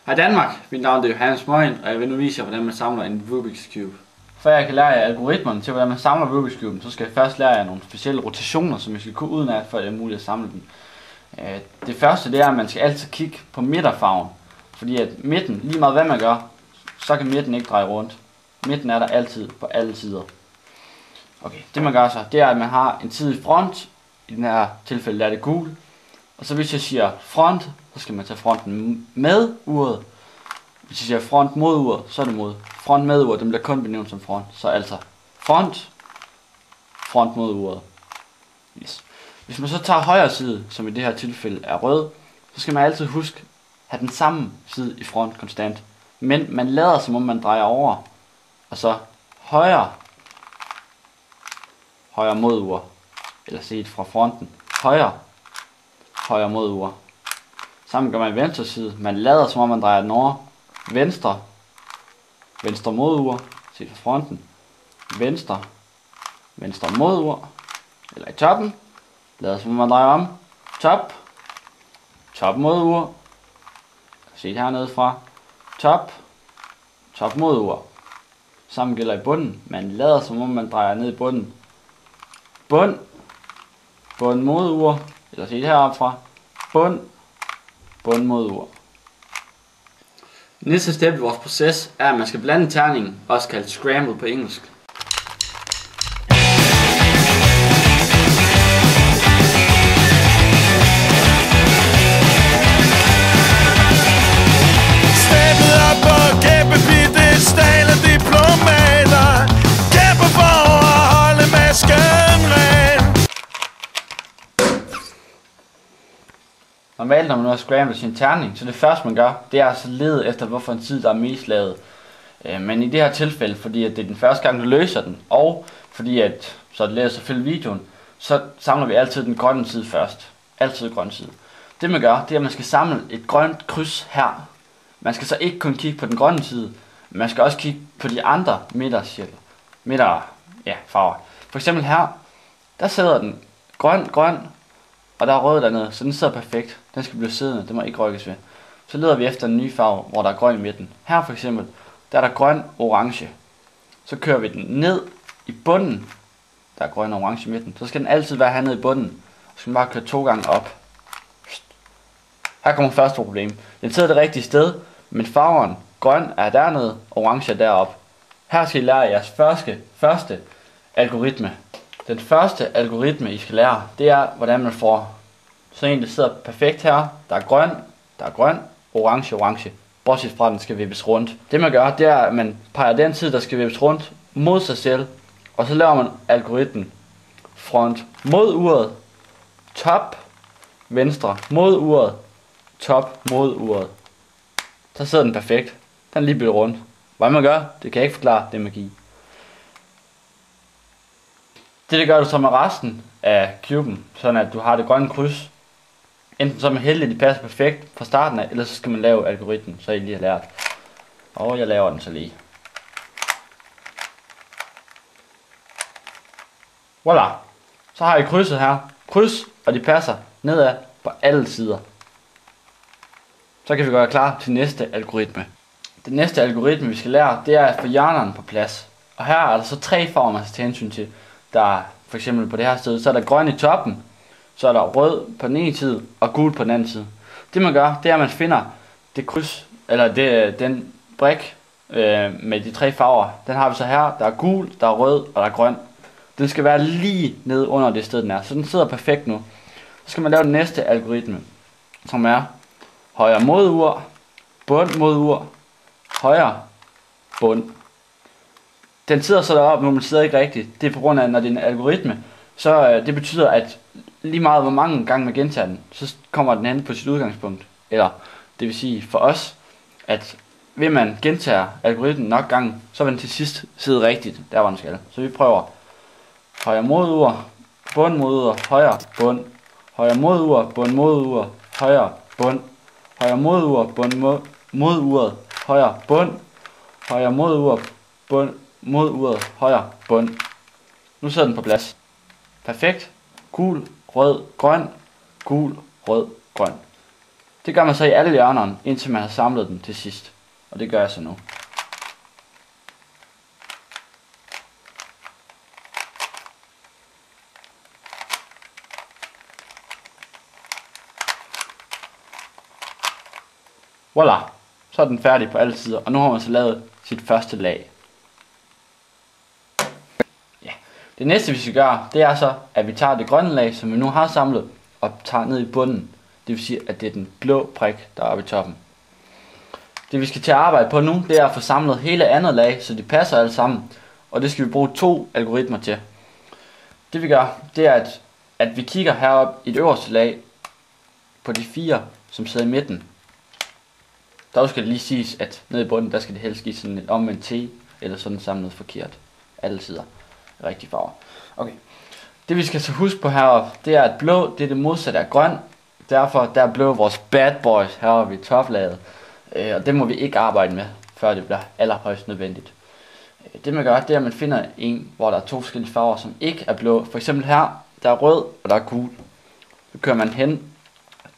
Hej Danmark, mit navn er Johannes Møgen, og jeg vil nu vise jer, hvordan man samler en Rubik's Cube. Før jeg kan lære jer algoritmerne til, hvordan man samler Rubik's Cube, så skal jeg først lære jer nogle specielle rotationer, som I skal kunne udenad, for at det er muligt at samle dem. Det første det er, at man skal altid kigge på midterfarven, fordi at midten, lige meget hvad man gør, så kan midten ikke dreje rundt. Midten er der altid på alle sider. Okay, det man gør så, det er, at man har en side i front, i den her tilfælde der er det gul, og så hvis jeg siger front, så skal man tage fronten med uret. Hvis jeg siger front mod uret, så er det mod. Front med uret, den bliver kun benævnt som front. Så altså front mod uret. Yes. Hvis man så tager højre side, som i det her tilfælde er rød, så skal man altid huske at have den samme side i front konstant. Men man lader som om man drejer over, og så højre mod uret. Eller set fra fronten. Højre mod uret. Sammen gør man i venstre side. Man lader som om man drejer den over. Venstre mod ur. Se fra fronten. Venstre mod ur. Eller i toppen. Lader som om man drejer om. Top mod ur. Se hernede fra. Top mod ur. Sammen gælder i bunden. Man lader som om man drejer ned i bunden. Bund mod ur. Eller se heroppe fra. Bund mod ur. Næste step i vores proces er, at man skal blande terningen, også kaldet scramble på engelsk. Stablet op på kæmpebitte stale diplomater. Kæmper for at holde masken ren. Normalt når man nu har scramble sin terning, så det første man gør, det er at lede efter hvorfor en side der er mest lavet. Men i det her tilfælde, fordi at det er den første gang du løser den, og fordi at, så det læser selvfølgelig videoen, så samler vi altid den grønne side først. Altid grøn side. Det man gør, det er at man skal samle et grønt kryds her. Man skal så ikke kun kigge på den grønne side, men man skal også kigge på de andre farver. For eksempel her, der sidder den grøn, og der er rød dernede, så den sidder perfekt. Den skal blive siddende, det må ikke rykkes ved. Så leder vi efter en ny farve, hvor der er grøn i midten. Her for eksempel, der er der grøn-orange. Så kører vi den ned i bunden. Der er grøn og orange i midten. Så skal den altid være hernede i bunden. Så skal man bare køre 2 gange op. Her kommer første problem. Den sidder det rigtige sted, men farven grøn er dernede, orange er deroppe. Her skal I lære jeres første algoritme. Den første algoritme, I skal lære, det er, hvordan man får sådan en, der sidder perfekt her. Der er grøn, orange. Bortset fra, at den skal vippes rundt. Det man gør, det er, at man peger den side, der skal vippes rundt mod sig selv. Og så laver man algoritmen front mod uret, top, venstre mod uret, top mod uret. Så sidder den perfekt. Den er lige byttet rundt. Hvad man gør, det kan jeg ikke forklare, det er magi. Det gør du så med resten af cuben, sådan at du har det grønne kryds. Enten så er man heldig, at de passer perfekt fra starten af, eller så skal man lave algoritmen, så I lige har lært. Og jeg laver den så lige. Voilà. Så har I krydset her. Kryds, og de passer nedad på alle sider. Så kan vi gøre klar til næste algoritme. Den næste algoritme, vi skal lære, det er at få hjørnerne på plads. Og her er der så 3 farver, man skal tage hensyn til. Der er for eksempel på det her sted, så er der grøn i toppen, så er der rød på den ene side og gul på den anden side. Det man gør, det er at man finder det kryds, eller den brik med de 3 farver. Den har vi så her, der er gul, der er rød og der er grøn. Den skal være lige nede under det sted den er, så den sidder perfekt nu. Så skal man lave den næste algoritme, som er højre mod ur, bund mod ur, højre bund. Den sidder så deroppe nu, men sidder ikke rigtigt. Det er på grund af, når det er en algoritme, så det betyder, at lige meget hvor mange gange man gentager den, så kommer den hen på sit udgangspunkt. Eller det vil sige for os, at ved man gentager algoritmen nok gange, så vil den til sidst sidde rigtigt, der hvor den skal. Så vi prøver højre mod ur, bund mod ur, højre bund. Højre mod ur, bund mod ur, højre bund. Højre mod ur, bund mod uret, højre bund. Højre mod ur, bund mod uret, højre bund. Nu sidder den på plads. Perfekt. Gul, rød, grøn. Gul, rød, grøn. Det gør man så i alle hjørnerne, indtil man har samlet den til sidst. Og det gør jeg så nu. Voilà, så er den færdig på alle sider, og nu har man så lavet sit første lag. Ja. Det næste vi skal gøre, det er så, at vi tager det grønne lag, som vi nu har samlet, og tager ned i bunden. Det vil sige, at det er den blå prik, der er oppe i toppen. Det vi skal til at arbejde på nu, det er at få samlet hele andet lag, så de passer alle sammen. Og det skal vi bruge 2 algoritmer til. Det vi gør, det er, at vi kigger heroppe i det øverste lag, på de 4, som sidder i midten. Der skal det lige siges, at nede i bunden, der skal det helst give sådan et omvendt T, eller sådan samlet forkert. Alle sider. Rigtig farver. Okay. Det vi skal så huske på heroppe, det er, at blå, det er det modsatte af grøn. Derfor der er blå vores bad boys heroppe i toplaget. Og det må vi ikke arbejde med, før det bliver allerhøjst nødvendigt. Det man gør, det er, at man finder en, hvor der er 2 forskellige farver, som ikke er blå. For eksempel her, der er rød, og der er gul. Så kører man hen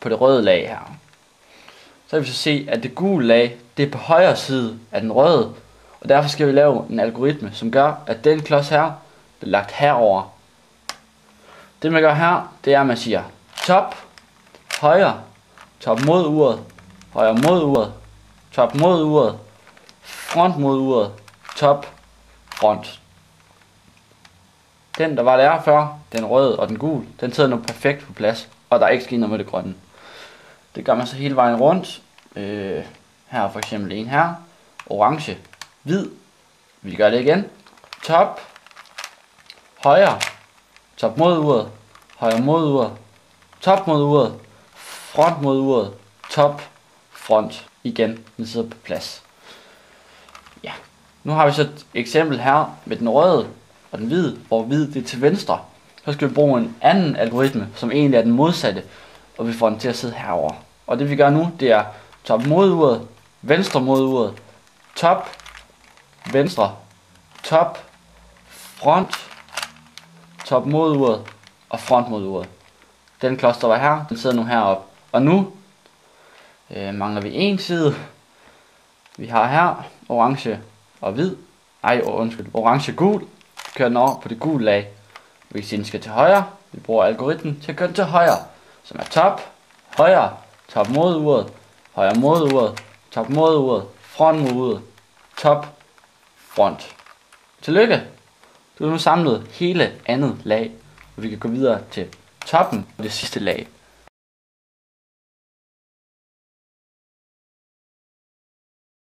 på det røde lag her. Så kan vi så se, at det gule lag, det er på højre side af den røde. Og derfor skal vi lave en algoritme, som gør, at den klods her bliver lagt herover. Det man gør her, det er, at man siger top, højre, top mod uret, højre mod uret, top mod uret, front mod uret, top, front. Den der var der før, den røde og den gule, den sidder nu perfekt på plads, og der er ikke sket noget med det grønne. Det gør man så hele vejen rundt. Her for eksempel en her, orange, hvid. Vi gør det igen. Top, højre, top mod uret, højre mod uret, top mod uret, front mod uret, top, front. Igen, den sidder på plads. Ja, nu har vi så et eksempel her med den røde og den hvide, hvor hvid det er til venstre. Så skal vi bruge en anden algoritme, som egentlig er den modsatte, og vi får den til at sidde herover. Og det vi gør nu, det er top mod uret, venstre mod uret, top, venstre, top, front, top mod uret og front mod uret. Den klods der var her, den sidder nu heroppe. Og nu mangler vi en side. Vi har her orange og hvid. Orange gul. Kører den over på det gule lag. Vi kan sige, den skal til højre. Vi bruger algoritmen til at køre den til højre, som er top, højre, top mod uret, højre mod uret, top mod uret, front mod uret, top, front. Tillykke! Du har nu samlet hele andet lag, og vi kan gå videre til toppen og det sidste lag.